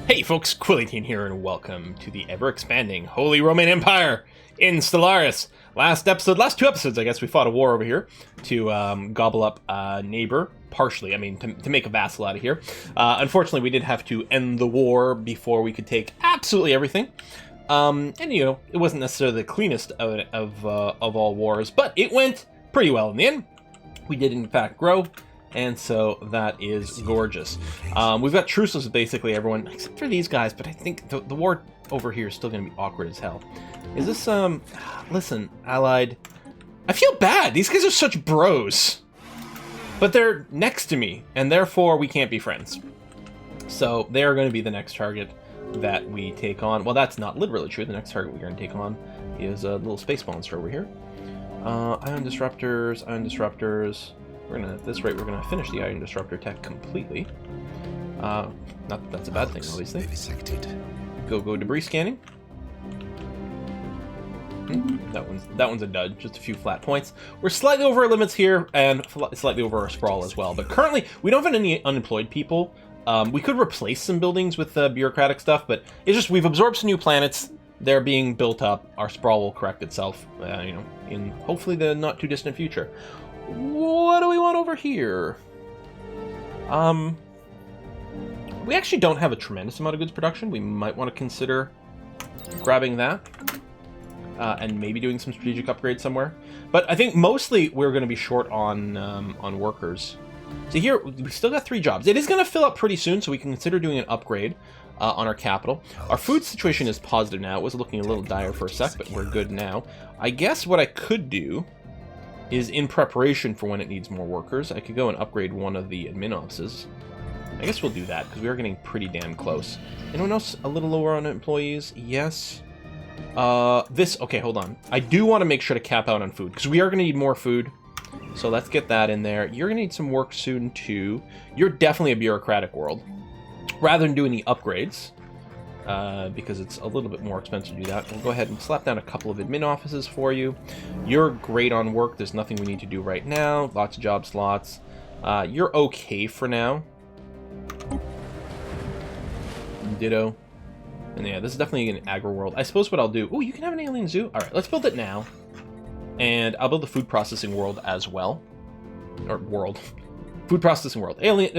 Hey folks, Quillian here, and welcome to the ever-expanding Holy Romaine Empire in Stellaris. Last two episodes, I guess, we fought a war over here to gobble up a neighbor, partially, to make a vassal out of here. Unfortunately, we did have to end the war before we could take absolutely everything. And, you know, it wasn't necessarily the cleanest of all wars, but it went pretty well in the end. We did, in fact, grow. And so that is gorgeous. We've got truces with basically everyone, except for these guys, but I think the war over here is still going to be awkward as hell. Is this, listen, Allied, I feel bad. These guys are such bros. But they're next to me, and therefore we can't be friends. So they are going to be the next target that we take on. Well, that's not literally true. The next target we're going to take on is a little space monster over here. Ion disruptors. At this rate, we're gonna finish the Ion Disruptor tech completely. Not that that's a bad thing, obviously. Go debris scanning. That one's a dud. Just a few flat points. We're slightly over our limits here, and slightly over our sprawl as well. But currently, we don't have any unemployed people. We could replace some buildings with bureaucratic stuff, but it's just we've absorbed some new planets. They're being built up. Our sprawl will correct itself, you know, in hopefully the not too distant future. What do we want over here? We actually don't have a tremendous amount of goods production. We might want to consider grabbing that and maybe doing some strategic upgrades somewhere. But I think mostly we're going to be short on workers. So here, we still got 3 jobs. It is going to fill up pretty soon, so we can consider doing an upgrade on our capital. Our food situation is positive now. It was looking a little dire for a sec, but we're good now. I guess what I could do is in preparation for when it needs more workers, I could go and upgrade one of the admin offices. I guess we'll do that, because we are getting pretty damn close. Anyone else a little lower on employees? Yes. Okay, hold on. I do want to make sure to cap out on food, because we are going to need more food. So let's get that in there. You're going to need some work soon, too. You're definitely a bureaucratic world. Rather than doing the upgrades, because it's a little bit more expensive to do that, we'll go ahead and slap down a couple of admin offices for you. You're great on work. There's nothing we need to do right now. Lots of job slots. You're okay for now. Ditto. And yeah, this is definitely an agro world. I suppose what I'll do... Oh, you can have an alien zoo? Alright, let's build it now. And I'll build the food processing world as well. Or world. Food processing world.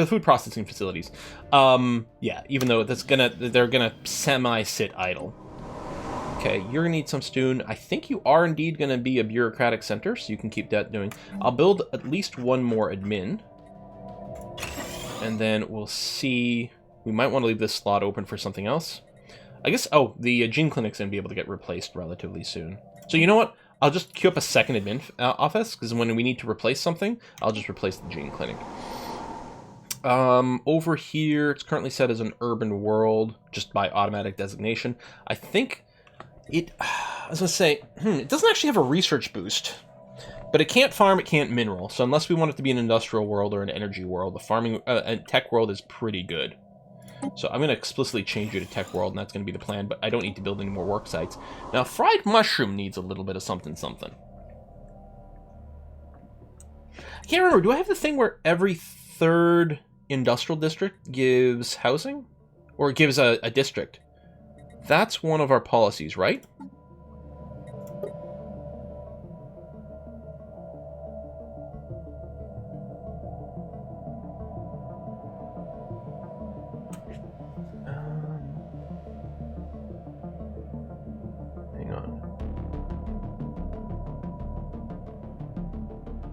Food processing facilities. Yeah, even though they're gonna semi-sit idle. Okay, you're gonna need some stone. I think you are indeed gonna be a bureaucratic center, so you can keep that doing. I'll build at least one more admin. And then we'll see... We might want to leave this slot open for something else. I guess, the gene clinic's gonna be able to get replaced relatively soon. So you know what? I'll just queue up a second admin office, because when we need to replace something, I'll just replace the gene clinic. Over here, it's currently set as an urban world, just by automatic designation. I think I was going to say, it doesn't actually have a research boost, but it can't farm, it can't mineral. So unless we want it to be an industrial world or an energy world, the farming tech world is pretty good. So I'm going to explicitly change you to tech world, and that's going to be the plan, but I don't need to build any more work sites. Now, fried mushroom needs a little bit of something. I can't remember, do I have the thing where every 3rd industrial district gives housing? Or gives a district? That's one of our policies, right?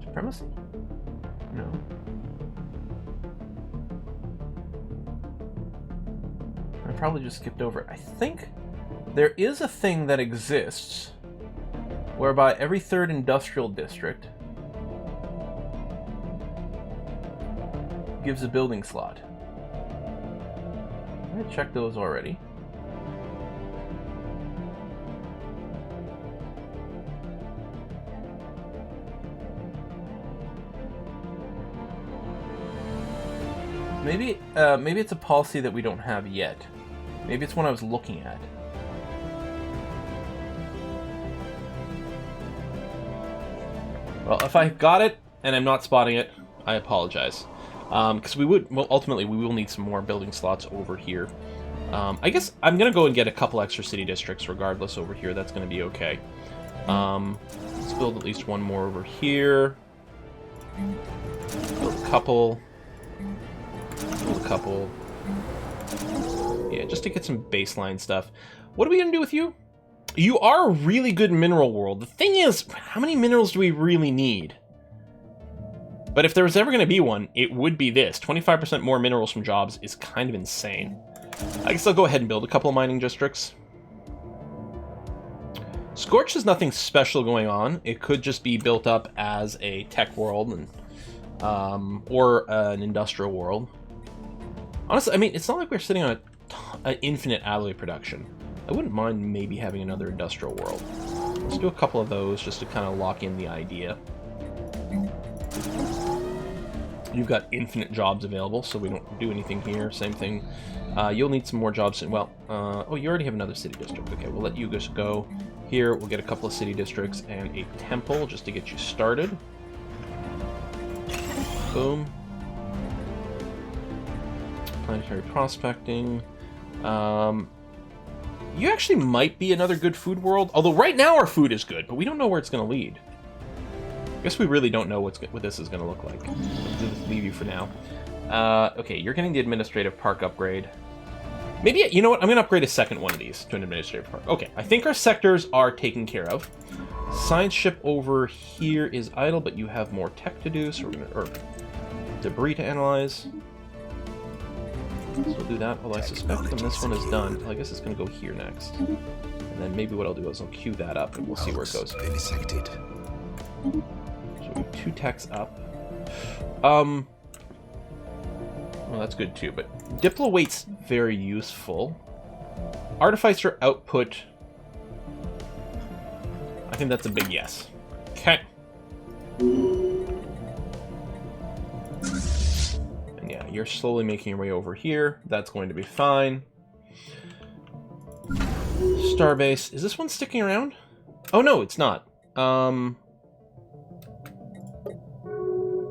Supremacy? No. I probably just skipped over it. I think there is a thing that exists whereby every 3rd industrial district gives a building slot. I'm gonna check those already. Maybe it's a policy that we don't have yet. Maybe it's one I was looking at. Well, if I got it and I'm not spotting it, I apologize. Because ultimately we will need some more building slots over here. I guess I'm going to go and get a couple extra city districts regardless over here. That's going to be okay. Let's build at least one more over here. Build a couple. Build a couple. Yeah, just to get some baseline stuff. What are we going to do with you? You are a really good mineral world. The thing is, how many minerals do we really need? But if there was ever going to be one, it would be this. 25% more minerals from jobs is kind of insane. I guess I'll go ahead and build a couple of mining districts. Scorch has nothing special going on. It could just be built up as a tech world and or an industrial world. Honestly, I mean, it's not like we're sitting on an infinite alloy production. I wouldn't mind maybe having another industrial world. Let's do a couple of those just to kind of lock in the idea. You've got infinite jobs available, so we don't do anything here. Same thing. You'll need some more jobs. Well, oh, you already have another city district. Okay, we'll let you just go. Here, we'll get a couple of city districts and a temple just to get you started. Boom. Planetary prospecting. You actually might be another good food world. Although right now our food is good, but we don't know where it's going to lead. I guess we really don't know what this is going to look like. Let's just leave you for now. Okay, you're getting the administrative park upgrade. Maybe, you know what? I'm going to upgrade a second one of these to an administrative park. Okay, I think our sectors are taken care of. Science ship over here is idle, but you have more tech to do, so we're going to... or debris to analyze. So we'll do that. Although I suspect when this one is done, well, I guess it's going to go here next. And then maybe what I'll do is I'll queue that up, and we'll see where it goes. Vivisected. So we have 2 techs up. Well, that's good too, but Diplo weight's very useful. Artificer output. I think that's a big yes. Okay. And yeah, you're slowly making your way over here. That's going to be fine. Starbase. Is this one sticking around? Oh, no, it's not.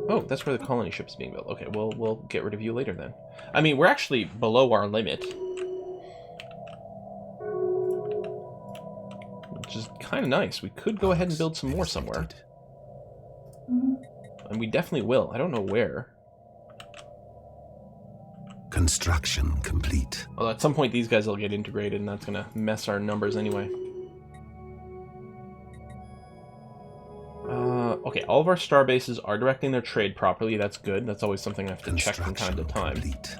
Oh, that's where the colony ship's being built. Okay, well, we'll get rid of you later then. I mean, we're actually below our limit. Which is kind of nice. We could go ahead and build some more somewhere. And we definitely will. I don't know where. Construction complete. Well, at some point these guys will get integrated, and that's going to mess our numbers anyway. Okay, all of our star bases are directing their trade properly. That's good. That's always something I have to check from time to time. Complete.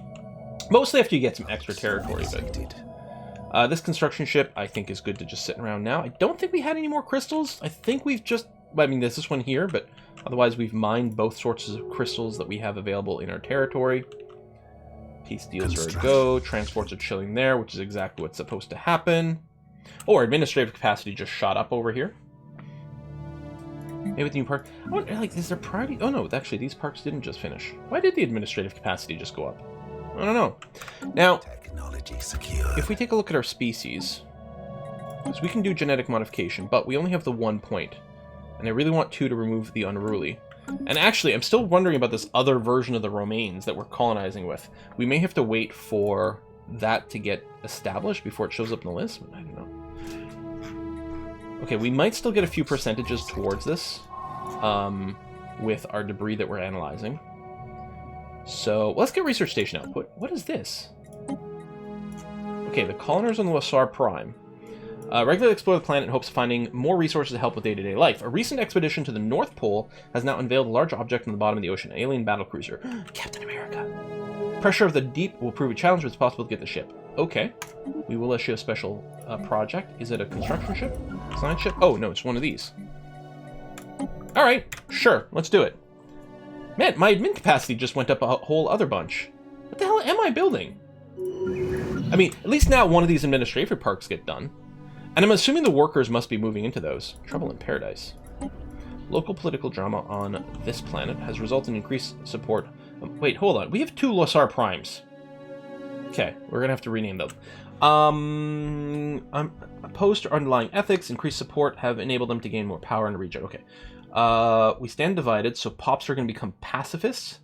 Mostly after you get some extra territory, but this construction ship I think is good to just sit around now. I don't think we had any more crystals. I think we've just... I mean, there's this one here, but otherwise we've mined both sorts of crystals that we have available in our territory. Peace deals are a go. Transports are chilling there, which is exactly what's supposed to happen. Oh, our administrative capacity just shot up over here. Maybe with the new park. I wonder, like, is there priority? Oh no, actually, these parks didn't just finish. Why did the administrative capacity just go up? I don't know. Now, technology secure. If we take a look at our species, because we can do genetic modification, but we only have the 1 point, and I really want 2 to remove the unruly. And actually, I'm still wondering about this other version of the Romaines that we're colonizing with. We may have to wait for that to get established before it shows up in the list. I don't know. Okay, we might still get a few percentages towards this with our debris that we're analyzing. So let's get research station output. What is this? Okay, the coloners on the Lossar Prime. Regularly explore the planet in hopes of finding more resources to help with day-to-day life. A recent expedition to the North Pole has now unveiled a large object on the bottom of the ocean, an alien battlecruiser. Captain America. Pressure of the deep will prove a challenge, but it's possible to get the ship. Okay. We will issue a special project. Is it a construction ship? Science ship? Oh, no, it's one of these. Alright, sure, let's do it. Man, my admin capacity just went up a whole other bunch. What the hell am I building? I mean, at least now one of these administrative parks get done. And I'm assuming the workers must be moving into those. Trouble in paradise. Local political drama on this planet has resulted in increased support. Wait, hold on. We have 2 Lossar Primes. Okay, we're going to have to rename them. I'm opposed to underlying ethics. Increased support have enabled them to gain more power in the region. Okay. We stand divided, so pops are going to become pacifists.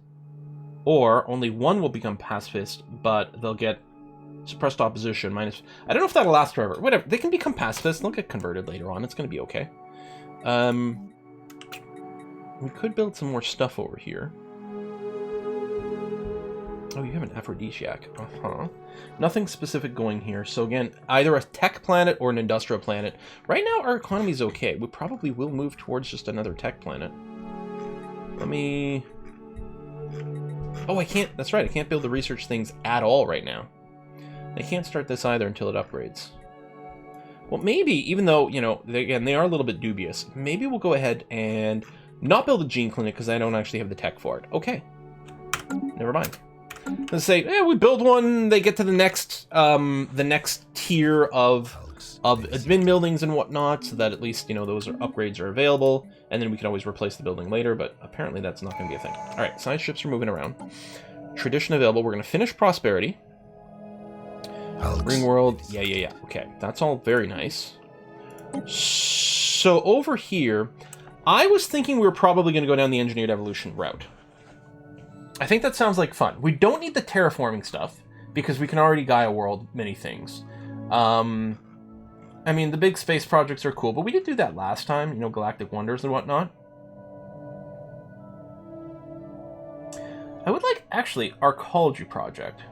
Or only one will become pacifist, but they'll get Suppressed opposition, minus... I don't know if that'll last forever. Whatever. They can become pacifists. They'll get converted later on. It's going to be okay. We could build some more stuff over here. Oh, you have an aphrodisiac. Uh-huh. Nothing specific going here. So again, either a tech planet or an industrial planet. Right now, our economy's okay. We probably will move towards just another tech planet. Let me... Oh, I can't... That's right. I can't build the research things at all right now. I can't start this either until it upgrades. Well, maybe, even though, you know, they are a little bit dubious, maybe we'll go ahead and not build a gene clinic because I don't actually have the tech for it. Okay. Never mind. Let's say, we build one, they get to the next tier of admin buildings and whatnot, so that at least, you know, those upgrades are available, and then we can always replace the building later, but apparently that's not going to be a thing. All right, science ships are moving around. Tradition available. We're going to finish prosperity. Ring world. Yeah. Okay, that's all very nice. So over here, I was thinking we were probably going to go down the engineered evolution route. I think that sounds like fun. We don't need the terraforming stuff, because we can already Gaia world many things. I mean, the big space projects are cool, but we did do that last time, you know, Galactic Wonders and whatnot. I would like, actually, Arcology project.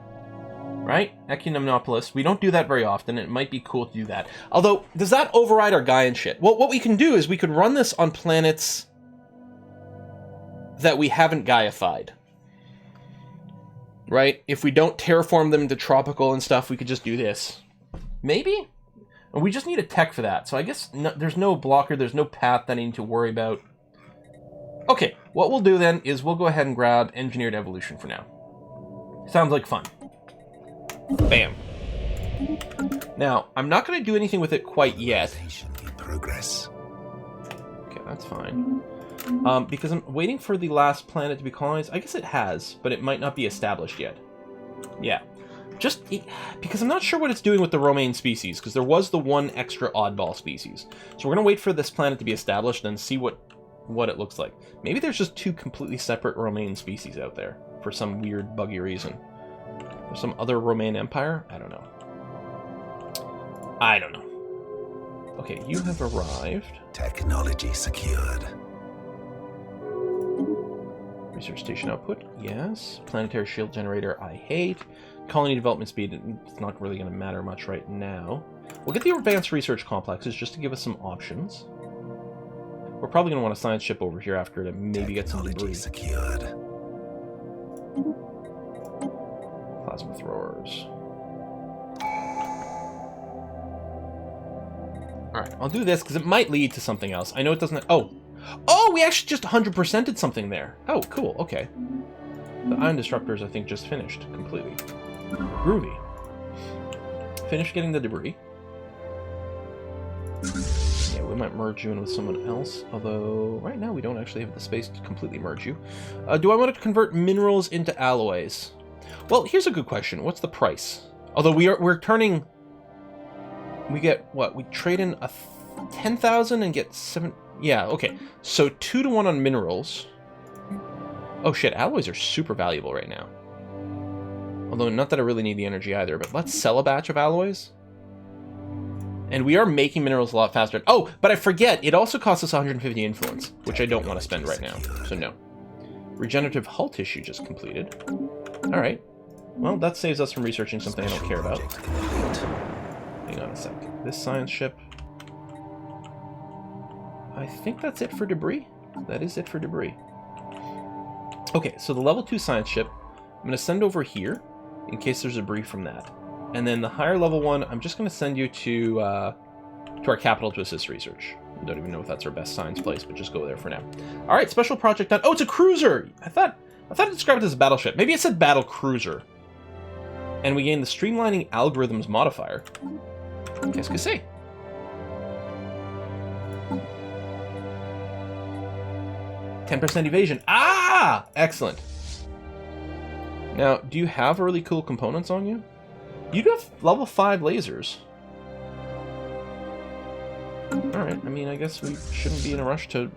Right? Ecumenopolis. We don't do that very often, and it might be cool to do that. Although, does that override our Gaian shit? Well, what we can do is we could run this on planets that we haven't Gaiified. Right? If we don't terraform them to tropical and stuff, we could just do this. Maybe? We just need a tech for that, so I guess there's no blocker, there's no path that I need to worry about. Okay, what we'll do then is we'll go ahead and grab Engineered Evolution for now. Sounds like fun. Bam. Now, I'm not going to do anything with it quite yet. Progress. Okay, that's fine. Because I'm waiting for the last planet to be colonized. I guess it has, but it might not be established yet. Yeah. Just because I'm not sure what it's doing with the Romaine species, because there was the one extra oddball species. So we're going to wait for this planet to be established and see what it looks like. Maybe there's just two completely separate Romaine species out there for some weird, buggy reason. Or some other Romaine Empire? I don't know. Okay, you have arrived. Technology secured. Research station output, yes. Planetary shield generator, I hate. Colony development speed, it's not really going to matter much right now. We'll get the advanced research complexes just to give us some options. We're probably going to want a science ship over here after to maybe get some debris. Secured. Plasma throwers. Alright, I'll do this because it might lead to something else. I know it doesn't... Oh, we actually just 100%ed something there. Oh, cool, okay. The ion disruptors, I think, just finished completely. Groovy. Finished getting the debris. Yeah, we might merge you in with someone else, although right now we don't actually have the space to completely merge you. Do I want to convert minerals into alloys? Well, here's a good question. What's the price? Although we're turning... We get, what? We trade in a 10,000 and get 7... Yeah, okay. So 2 to 1 on minerals. Oh shit, alloys are super valuable right now. Although, not that I really need the energy either, but let's sell a batch of alloys. And we are making minerals a lot faster. Oh, but I forget, it also costs us 150 influence, which I don't want to spend right now, so no. Regenerative hull tissue just completed. Alright. Well, that saves us from researching something I don't care about. Hang on a sec. This science ship... I think that's it for debris. That is it for debris. Okay, so the level 2 science ship, I'm going to send over here, in case there's debris from that. And then the higher level one, I'm just going to send you to our capital to assist research. I don't even know if that's our best science place, but just go there for now. Alright, special project done. Oh, it's a cruiser! I thought it described it as a battleship. Maybe it said battle cruiser. And we gain the streamlining algorithms modifier. Qu'est-ce que c'est? %10 evasion. Ah! Excellent. Now, do you have really cool components on you? You do have level 5 lasers. Alright, I mean, I guess we shouldn't be in a rush to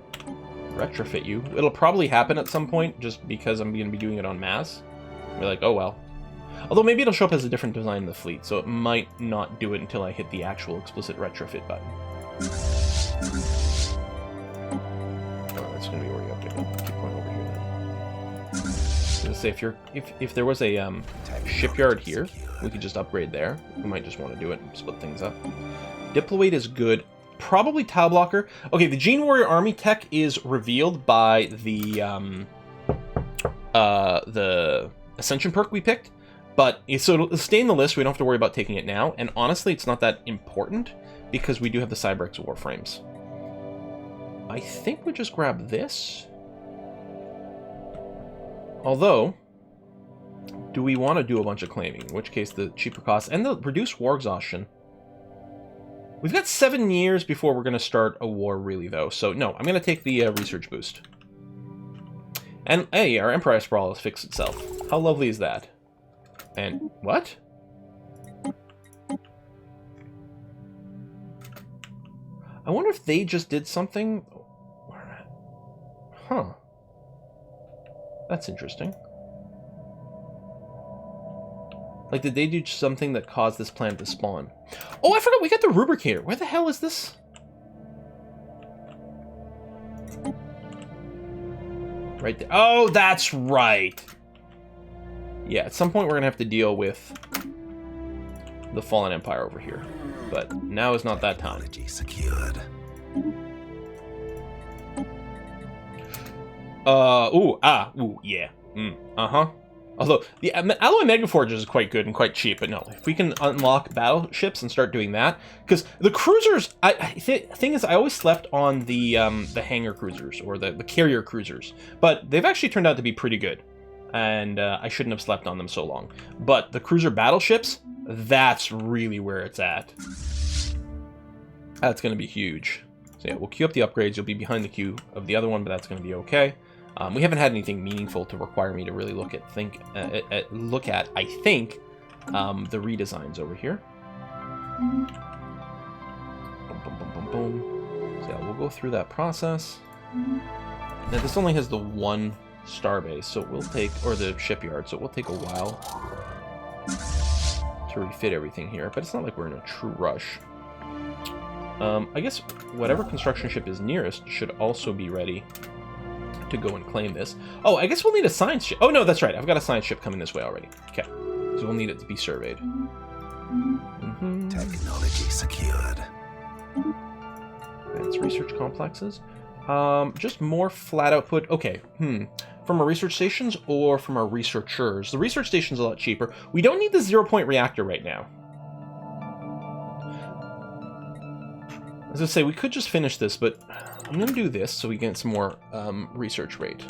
retrofit you. It'll probably happen at some point, just because I'm going to be doing it en masse. Be like, oh well. Although maybe it'll show up as a different design in the fleet, so it might not do it until I hit the actual explicit retrofit button. Oh, that's going to be already updated. Keep going over here then. I was going to say, if there was a shipyard here, we could just upgrade there. We might just want to do it and split things up. Diploid is good. Probably Tile Blocker. Okay, the Gene Warrior Army tech is revealed by the Ascension perk we picked, but so it'll stay in the list. We don't have to worry about taking it now, and honestly, it's not that important because we do have the Cybrex Warframes. I think we just grab this. Although, do we want to do a bunch of claiming? In which case, the cheaper cost and the reduced war exhaustion. We've got 7 years before we're going to start a war, really, though. So, no, I'm going to take the research boost. And, hey, our Empire Sprawl has fixed itself. How lovely is that? And, what? I wonder if they just did something. Huh. That's interesting. Like, did they do something that caused this planet to spawn? Oh, I forgot, we got the Rubricator. Where the hell is this? Right there. Oh, that's right. Yeah, at some point we're going to have to deal with the Fallen Empire over here. But now is not that time. Technology secured. Yeah. Uh-huh. Although, the Alloy Megaforges is quite good and quite cheap, but no, if we can unlock battleships and start doing that, because the cruisers, thing is, I always slept on the hangar cruisers, or the carrier cruisers, but they've actually turned out to be pretty good, and I shouldn't have slept on them so long. But the cruiser battleships, that's really where it's at. That's going to be huge. So yeah, we'll queue up the upgrades. You'll be behind the queue of the other one, but that's going to be okay. We haven't had anything meaningful to require me to really look at, I think, the redesigns over here. Boom, boom, boom, boom, boom. So yeah, we'll go through that process. Now, this only has the one starbase, so it will take, or the shipyard, so it will take a while to refit everything here, but it's not like we're in a true rush. I guess whatever construction ship is nearest should also be ready to go and claim this. Oh, I guess we'll need a science ship. Oh, no, that's right. I've got a science ship coming this way already. Okay. So we'll need it to be surveyed. Technology secured. Advanced research complexes. Just more flat output. Okay. From our research stations or from our researchers? The research station's a lot cheaper. We don't need the 0-point reactor right now. As I say, we could just finish this, but I'm going to do this so we get some more research rate.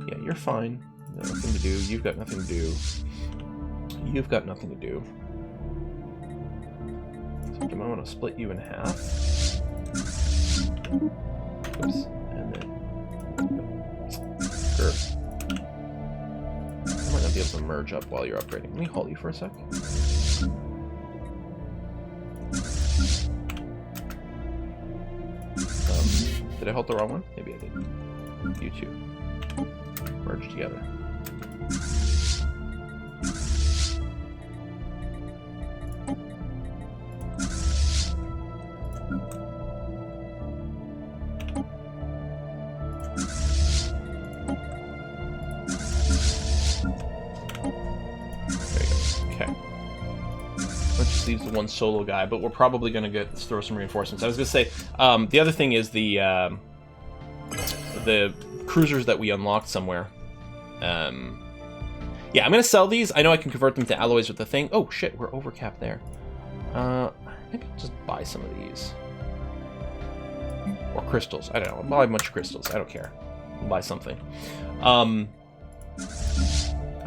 Yeah, you're fine. Nothing to do. You've got nothing to do. You've got nothing to do. So do I want to split you in half? Oops. And then... Sure. I might not be able to merge up while you're upgrading. Let me hold you for a sec. Did I hold the wrong one? Maybe I did. You two. Merge together. Leaves the one solo guy, but we're probably going to throw some reinforcements. I was going to say, the other thing is the cruisers that we unlocked somewhere. Yeah, I'm going to sell these. I know I can convert them to alloys with the thing. Oh, shit, we're overcapped there. Maybe I'll just buy some of these. Or crystals. I don't know. I'll buy a bunch of crystals. I don't care. I'll buy something. I don't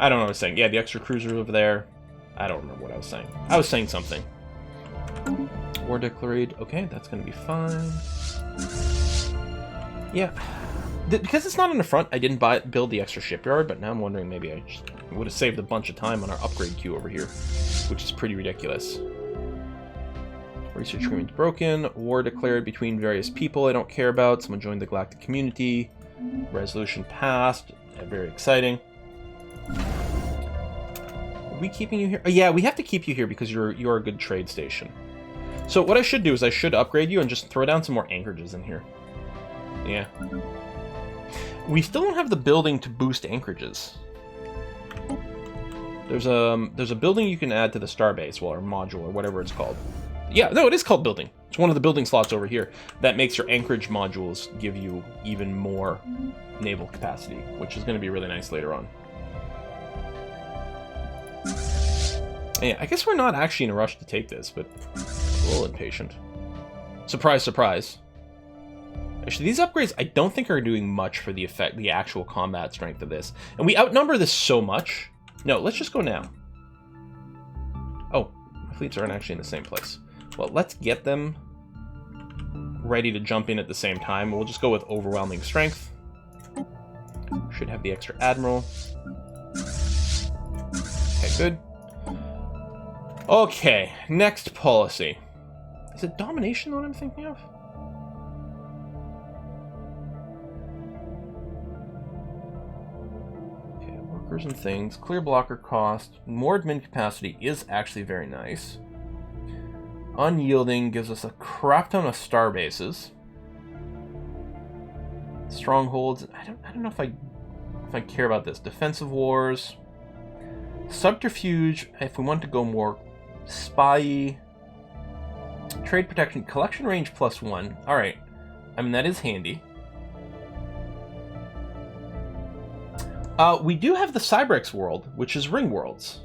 know what I was saying. Yeah, the extra cruiser over there. I don't remember what I was saying. I was saying something. War declared. Okay, that's going to be fine. Yeah. Because it's not in the front, I didn't build the extra shipyard, but now I'm wondering maybe I just would have saved a bunch of time on our upgrade queue over here, which is pretty ridiculous. Research agreement's broken. War declared between various people I don't care about. Someone joined the galactic community. Resolution passed. Very exciting. Are we keeping you here? Oh, yeah, we have to keep you here because you're a good trade station. So what I should do is I should upgrade you and just throw down some more anchorages in here. Yeah. We still don't have the building to boost anchorages. There's a building you can add to the starbase, well, or module, or whatever it's called. Yeah, no, it is called building. It's one of the building slots over here. That makes your anchorage modules give you even more naval capacity, which is going to be really nice later on. Yeah, I guess we're not actually in a rush to take this, but a little impatient. Surprise, surprise. Actually, these upgrades I don't think are doing much for the actual combat strength of this. And we outnumber this so much. No, let's just go now. Oh, my fleets aren't actually in the same place. Well, let's get them ready to jump in at the same time. We'll just go with overwhelming strength. Should have the extra admiral. Okay, good. Okay, next policy. Is it domination what I'm thinking of? Okay, workers and things. Clear blocker cost. More admin capacity is actually very nice. Unyielding gives us a crap ton of star bases. Strongholds. I don't know if I care about this. Defensive wars. Subterfuge. If we want to go more spy. Trade protection. Collection range +1. All right. I mean that is handy. We do have the Cybrex world, which is ring worlds.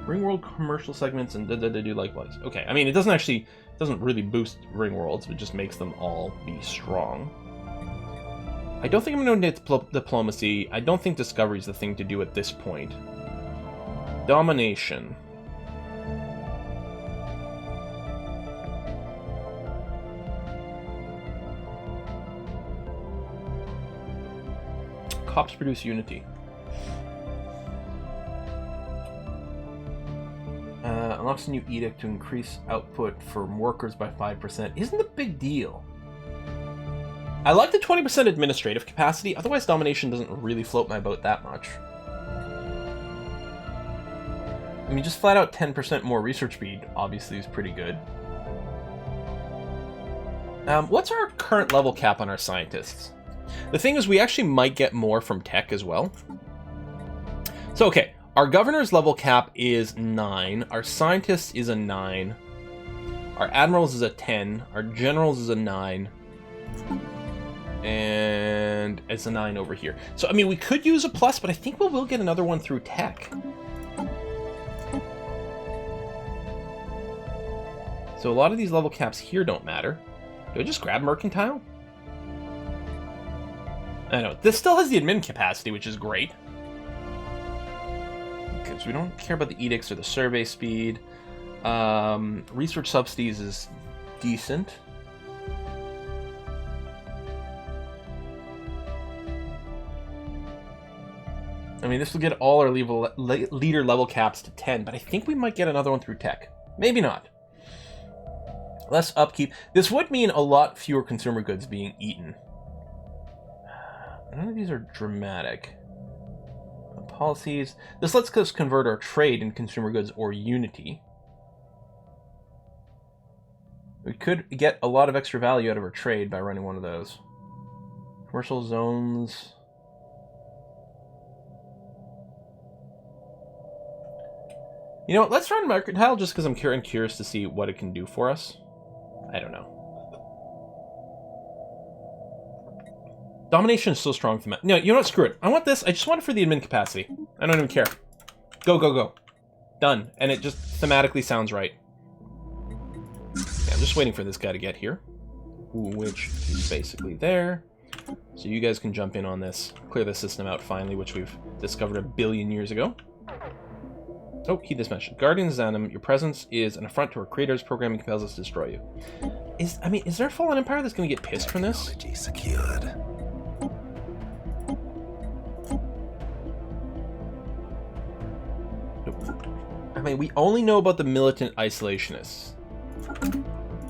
Ring world commercial segments and they do likewise. Okay, I mean it doesn't really boost ring worlds, it just makes them all be strong. I don't think I'm going to need diplomacy. I don't think discovery is the thing to do at this point. Domination. Cops produce unity. Unlocks a new edict to increase output for workers by 5%. Isn't a big deal. I like the 20% administrative capacity, otherwise domination doesn't really float my boat that much. I mean, just flat out 10% more research speed obviously is pretty good. What's our current level cap on our scientists? The thing is, we actually might get more from tech as well. So, okay. Our governor's level cap is 9. Our scientist is a 9. Our admirals is a 10. Our generals is a 9. And it's a 9 over here. So, I mean, we could use a plus, but I think we will get another one through tech. So a lot of these level caps here don't matter. Do I just grab mercantile? I know. This still has the admin capacity, which is great. So we don't care about the edicts or the survey speed. Research subsidies is decent. I mean, this will get all our leader level caps to 10, but I think we might get another one through tech. Maybe not. Less upkeep. This would mean a lot fewer consumer goods being eaten. None of these are dramatic. Policies. This lets us convert our trade in consumer goods or unity. We could get a lot of extra value out of our trade by running one of those. Commercial zones. You know what? Let's run Mercantile just because I'm curious to see what it can do for us. I don't know. Domination is so strong for me. No, you know what? Screw it. I want this. I just want it for the admin capacity. I don't even care. Go, go, go. Done. And it just thematically sounds right. Yeah, I'm just waiting for this guy to get here. Which is basically there. So you guys can jump in on this. Clear the system out finally, which we've discovered a billion years ago. Oh, heed this message. Guardians Zanum, your presence is an affront to our creators. Programming compels us to destroy you. Is there a fallen empire that's going to get pissed from this? Technology secured. I mean, we only know about the militant isolationists.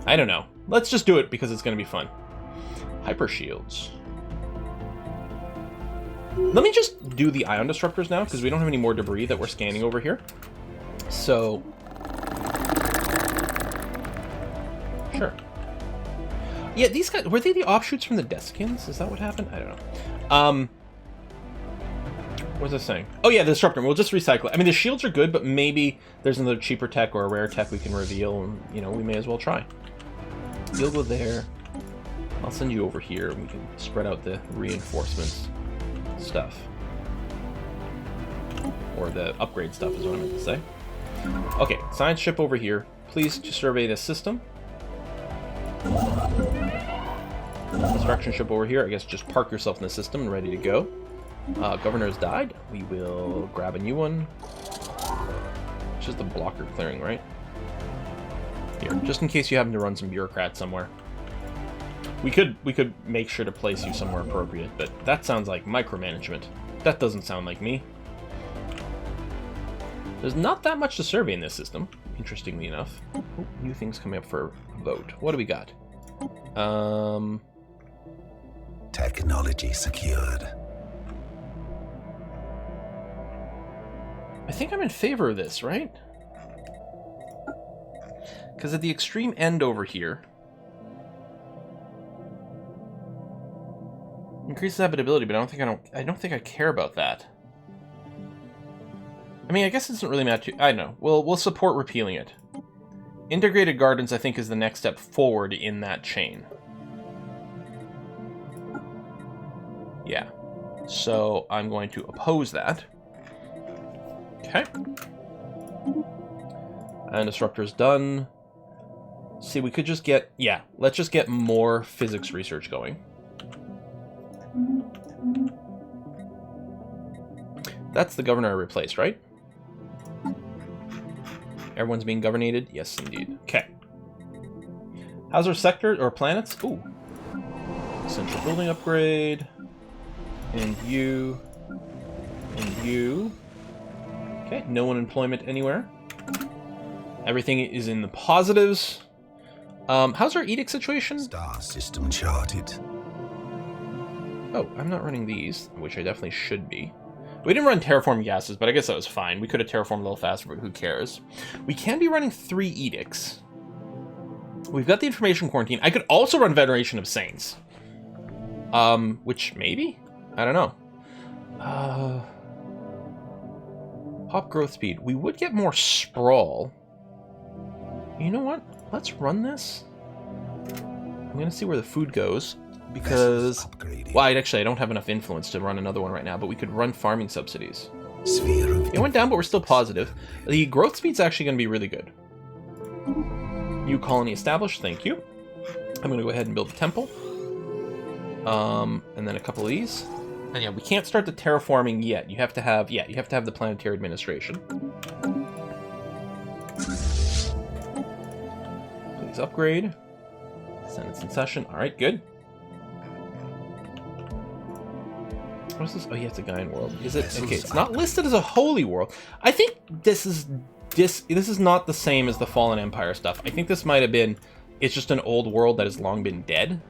I don't know. Let's just do it because it's going to be fun. Hyper shields. Let me just do the ion disruptors now, because we don't have any more debris that we're scanning over here. So... Sure. Yeah, these guys... Were they the offshoots from the Desiccants? Is that what happened? I don't know. What was I saying? Oh yeah, the disruptor. We'll just recycle it. I mean, the shields are good, but maybe there's another cheaper tech or a rare tech we can reveal, and, you know, we may as well try. You'll go there. I'll send you over here, and we can spread out the reinforcements stuff. Or the upgrade stuff is what I meant to say. Okay, science ship over here. Please survey this system. Construction ship over here. I guess just park yourself in the system and ready to go. Governor has died. We will grab a new one. It's just the blocker clearing, right? Here, just in case you happen to run some bureaucrats somewhere. We could make sure to place you somewhere appropriate, but that sounds like micromanagement. That doesn't sound like me. There's not that much to survey in this system, interestingly enough. Oh, new things coming up for vote. What do we got? Technology secured. I think I'm in favor of this, right? Because at the extreme end over here, increases habitability, but I don't think I care about that. I mean, I guess it doesn't really matter. I don't know. We'll support repealing it. Integrated gardens, I think, is the next step forward in that chain. Yeah. So I'm going to oppose that. Okay. And disruptor's done. See, we could just get... Yeah, let's just get more physics research going. That's the governor I replaced, right? Everyone's being governated? Yes, indeed. Okay. How's our sector or planets? Ooh. Central building upgrade. And you. And you. Okay, no unemployment anywhere. Everything is in the positives. How's our edict situation? Star system charted. Oh, I'm not running these, which I definitely should be. We didn't run terraform gases, but I guess that was fine. We could have terraformed a little faster, but who cares? We can be running 3 edicts. We've got the information quarantine. I could also run Veneration of Saints. Which maybe? I don't know. Pop growth speed. We would get more sprawl. You know what? Let's run this. I'm going to see where the food goes. Because, well, I don't have enough influence to run another one right now, but we could run farming subsidies. It went down, but we're still positive. The growth speed's actually going to be really good. New colony established, thank you. I'm going to go ahead and build a temple. And then a couple of these. And yeah, we can't start the terraforming yet. You have to have, you have to have the planetary administration. Please upgrade. Senate's in session. All right, good. What's this? Oh, yeah, it's a Gaian world. Is it? Okay, it's not listed as a holy world. I think this is not the same as the Fallen Empire stuff. I think this might have been, it's just an old world that has long been dead.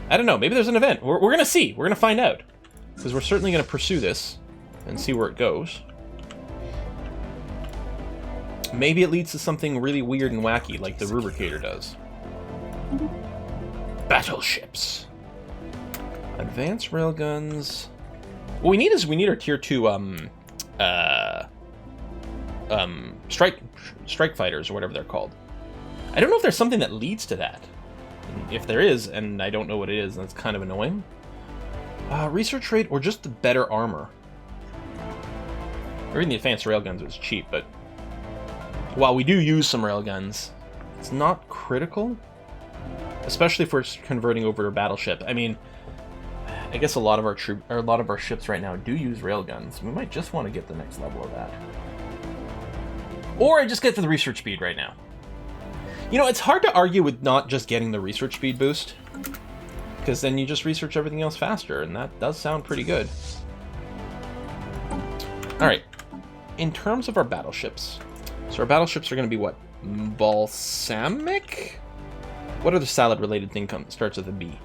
I don't know. Maybe there's an event. We're going to see. We're going to find out. Because we're certainly going to pursue this and see where it goes. Maybe it leads to something really weird and wacky like the Rubricator does. Battleships. Advanced railguns. What we need is our tier 2 strike fighters or whatever they're called. I don't know if there's something that leads to that. If there is, and I don't know what it is, that's kind of annoying. Research rate or just the better armor. Or even the advanced railguns was cheap, but while we do use some railguns, it's not critical. Especially if we're converting over to a battleship. I mean, I guess a lot of our ships right now do use railguns. We might just want to get the next level of that. Or I just get to the research speed right now. You know, it's hard to argue with not just getting the research speed boost, because then you just research everything else faster, and that does sound pretty good. Alright, in terms of our battleships, So our battleships are going to be what? Balsamic? What other salad-related thing starts with a B?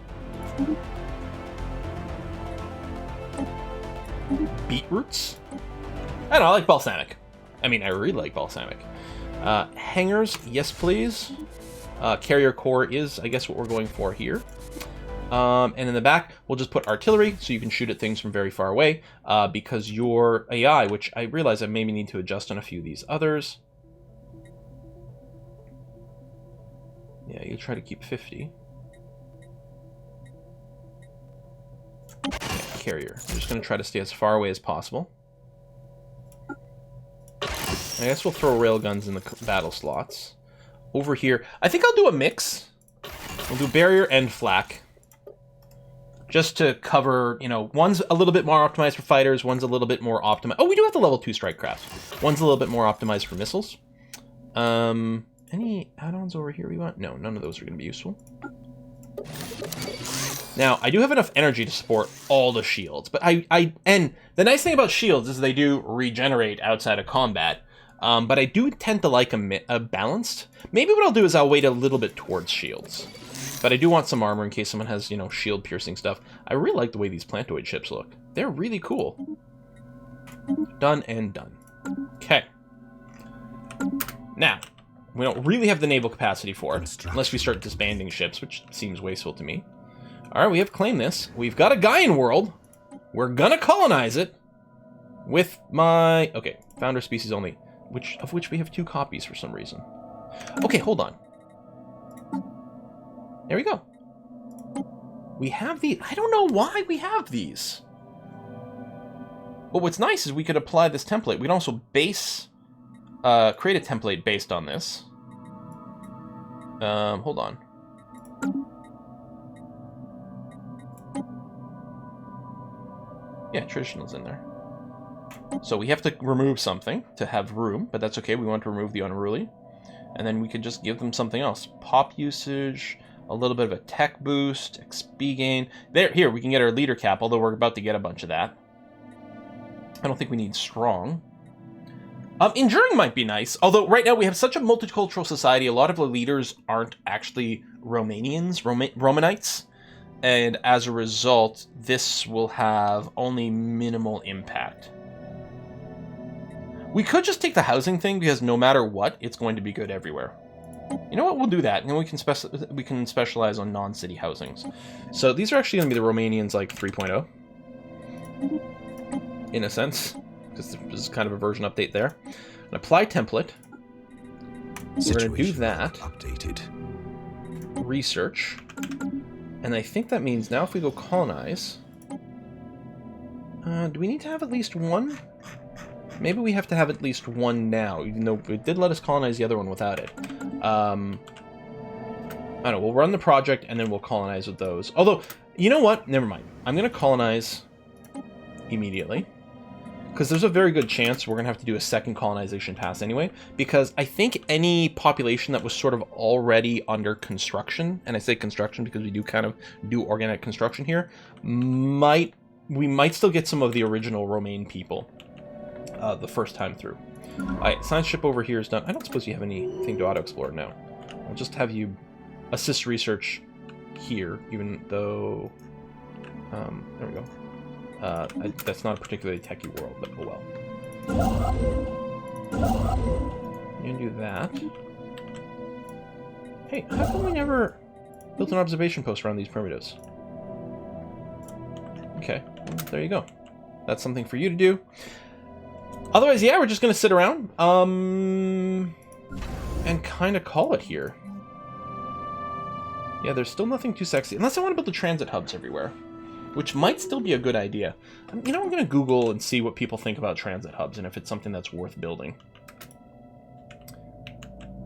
Beetroots? I don't know, I like balsamic. I mean, I really like balsamic. Hangars, yes please. Carrier core is, I guess, what we're going for here. And in the back, we'll just put artillery, so you can shoot at things from very far away, because your AI, which I realize I maybe need to adjust on a few of these others. Yeah, you try to keep 50. Okay, carrier. I'm just going to try to stay as far away as possible. I guess we'll throw railguns in the battle slots. Over here, I think I'll do a mix. We'll do barrier and flak. Just to cover, you know, one's a little bit more optimized for fighters, one's a little bit more optimized. Oh, we do have the level 2 strike crafts. One's a little bit more optimized for missiles. Any add-ons over here we want? No, none of those are going to be useful. Now, I do have enough energy to support all the shields, but and the nice thing about shields is they do regenerate outside of combat. But I do tend to like a balanced. Maybe what I'll do is I'll wait a little bit towards shields. But I do want some armor in case someone has, you know, shield-piercing stuff. I really like the way these Plantoid ships look. They're really cool. Done and done. Okay. Now, we don't really have the naval capacity for it, unless we start disbanding ships, which seems wasteful to me. Alright, we have claimed this. We've got a Gaian world. We're gonna colonize it. With my... Okay, founder species only. Of which we have 2 copies for some reason. Okay, hold on. There we go. We have the... I don't know why we have these. But what's nice is we could apply this template. We can also base... create a template based on this. Hold on. Yeah, traditional's in there. So we have to remove something to have room, but that's okay. We want to remove the unruly. And then we could just give them something else. Pop usage, a little bit of a tech boost, XP gain. Here, we can get our leader cap, although we're about to get a bunch of that. I don't think we need strong. Enduring might be nice, although right now we have such a multicultural society, a lot of the leaders aren't actually Romanians, Romanites. And as a result, this will have only minimal impact. We could just take the housing thing, because no matter what, it's going to be good everywhere. You know what? We'll do that, and then we can specialize on non-city housings. So these are actually going to be the Romanians, like, 3.0. In a sense. Because there's kind of a version update there. And apply template. We're going to do that. Updated. Research. And I think that means now if we go colonize... do we need to have at least one? Maybe we have to have at least one now, even though it did let us colonize the other one without it. I don't know, we'll run the project and then we'll colonize with those. Although, you know what? Never mind. I'm going to colonize immediately. Because there's a very good chance we're going to have to do a second colonization pass anyway. Because I think any population that was sort of already under construction, and I say construction because we do kind of do organic construction here, we might still get some of the original Romaine people the first time through. Alright, science ship over here is done. I don't suppose you have anything to auto-explore now. I'll just have you assist research here, even though... there we go. That's not a particularly techy world, but oh well. You can do that. Hey, how come we never built an observation post around these primitives? Okay, well, there you go. That's something for you to do. Otherwise, yeah, we're just going to sit around and kind of call it here. Yeah, there's still nothing too sexy. Unless I want to build the transit hubs everywhere. Which might still be a good idea. You know, I'm going to Google and see what people think about transit hubs and if it's something that's worth building.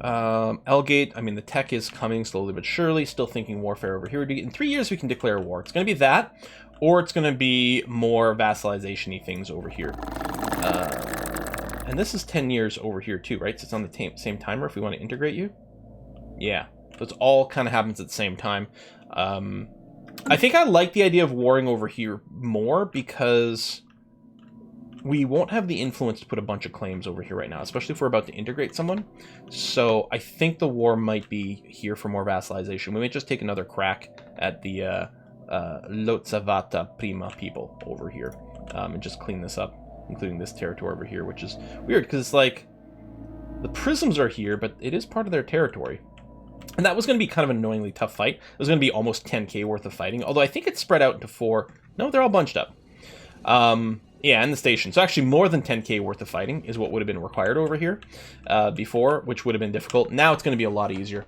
Elgate, I mean, the tech is coming slowly but surely. Still thinking warfare over here. In 3 years, we can declare war. It's going to be that, or it's going to be more vassalization-y things over here. And this is 10 years over here too, right? So it's on the same timer if we want to integrate you. Yeah, so it's all kind of happens at the same time. I think I like the idea of warring over here more because we won't have the influence to put a bunch of claims over here right now, especially if we're about to integrate someone. So I think the war might be here for more vassalization. We might just take another crack at the Lotsavata Prima people over here and just clean this up, including this territory over here, which is weird because it's like the prisms are here, but it is part of their territory. And that was going to be kind of an annoyingly tough fight. It was going to be almost 10k worth of fighting, although I think it's spread out into 4. No, they're all bunched up. Yeah, and the station. So actually more than 10k worth of fighting is what would have been required over here before, which would have been difficult. Now it's going to be a lot easier,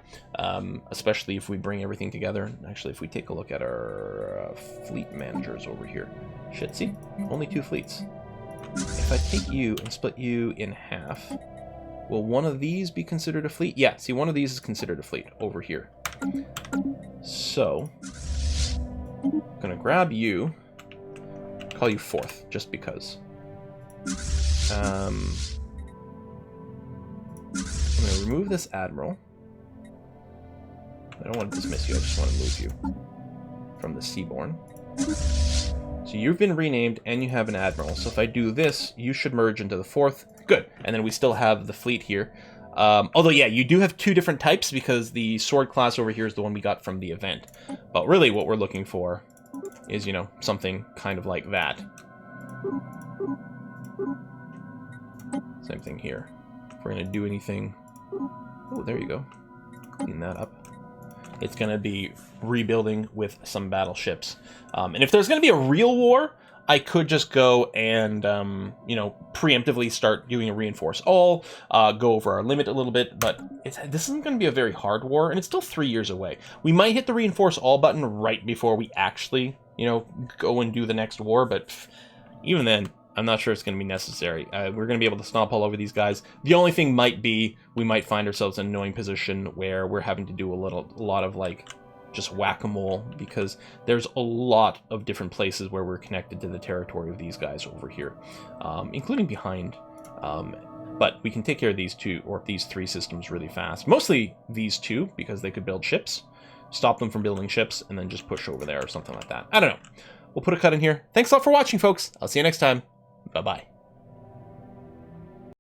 especially if we bring everything together. Actually, if we take a look at our fleet managers over here. Shit, see? Only 2 fleets. If I take you and split you in half, will one of these be considered a fleet? Yeah, see, one of these is considered a fleet over here. So, I'm going to grab you. Call you 4th, just because. I'm going to remove this admiral. I don't want to dismiss you, I just want to move you from the Seaborn. So you've been renamed, and you have an admiral. So if I do this, you should merge into the 4th. Good. And then we still have the fleet here. Although, yeah, you do have 2 different types, because the sword class over here is the one we got from the event. But really what we're looking for is, you know, something kind of like that. Same thing here. If we're going to do anything... Oh, there you go. Clean that up. It's going to be rebuilding with some battleships. And if there's going to be a real war, I could just go and, you know, preemptively start doing a reinforce all, go over our limit a little bit, but this isn't going to be a very hard war, and it's still 3 years away. We might hit the reinforce all button right before we actually, you know, go and do the next war, but even then, I'm not sure it's going to be necessary. We're going to be able to stomp all over these guys. The only thing might be we might find ourselves in an annoying position where we're having to do a lot of, like, just whack-a-mole, because there's a lot of different places where we're connected to the territory of these guys over here, including behind. But we can take care of these 2 or these 3 systems really fast. Mostly these 2, because they could build ships, stop them from building ships, and then just push over there or something like that. I don't know. We'll put a cut in here. Thanks a lot for watching, folks. I'll see you next time. Bye-bye.